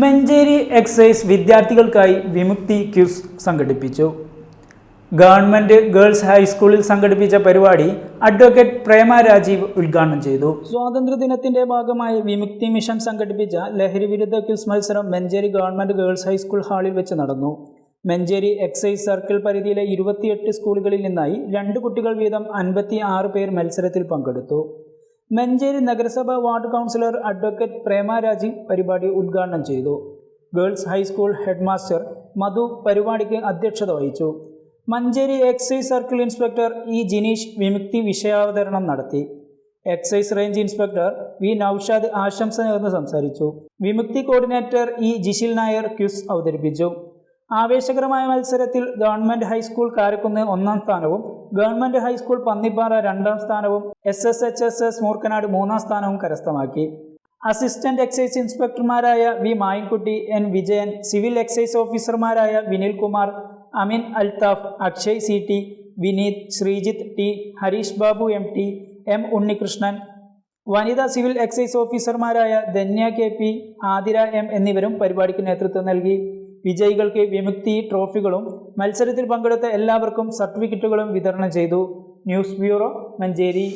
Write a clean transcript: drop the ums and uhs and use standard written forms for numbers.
Manjeri excise വിദ്യാർത്ഥികൾക്കായി വിമുക്തി quiz സംഘടിപ്പിച്ചു. Government girls ഹൈസ്കൂളിൽ സംഘടിപ്പിച്ച പരിപാടി അഡ്വക്കേറ്റ് പ്രേമ രാജീവ് ഉദ്ഘാടനം ചെയ്തു. സ്വാതന്ത്ര്യദിനത്തിന്റെ ഭാഗമായി വിമുക്തി മിഷൻ സംഘടിപ്പിച്ച ലഹരി വിരുദ്ധ ക്യൂസ് മത്സരം മഞ്ചേരി ഗവൺമെന്റ് ഗേൾസ് ഹൈസ്കൂൾ ഹാളിൽ വെച്ച് നടന്നു. മഞ്ചേരി എക്സൈസ് സർക്കിൾ പരിധിയിലെ 28 സ്കൂളുകളിൽ നിന്നായി 2 കുട്ടികൾ വീതം 56 പേർ മത്സരത്തിൽ പങ്കെടുത്തു. മഞ്ചേരി നഗരസഭ ward councillor advocate Prema Rajeev പരിപാടി ഉദ്ഘാടനം ചെയ്തു. Girls high school head master Madhu പരിപാടിക്ക് അധ്യക്ഷത വഹിച്ചു. Manjeri excise circle inspector E Jineesh Vimukthi വിഷയാവതരണം നടത്തി. Excise range inspector V Noushad ആശംസ നേർന്ന് സംസാരിച്ചു. Vimukthi coordinator E Jishil Nair quiz അവതരിപ്പിച്ചു. ആവേശകരമായ മത്സരത്തിൽ ഗവൺമെന്റ് ഹൈസ്കൂൾ കാരക്കുന്ന് 1ാം സ്ഥാനവും ഗവൺമെന്റ് ഹൈസ്കൂൾ പന്നിപ്പാറ 2ാം സ്ഥാനവും SSHS മൂർക്കനാട് 3ാം സ്ഥാനവും കരസ്ഥമാക്കി. അസിസ്റ്റന്റ് എക്സൈസ് ഇൻസ്പെക്ടർമാരായ V Mayinkutty, N Vijayan, civil excise ഓഫീസർമാരായ Vinil Kumar, Amin Althaf, Akshay CT, Vineeth, Sreejith T, Hareesh Babu MT, M Unnikrishnan, വനിതാ സിവിൽ എക്സൈസ് ഓഫീസർമാരായ ധന്യ KP, ആതിര M എന്നിവരും പരിപാടിക്ക് നേതൃത്വം നൽകി. വിജയികൾക്ക് വിമുക്തി ട്രോഫികളും മത്സരത്തിൽ പങ്കെടുത്ത എല്ലാവർക്കും സർട്ടിഫിക്കറ്റുകളും വിതരണം ചെയ്തു. News bureau, Manjeri.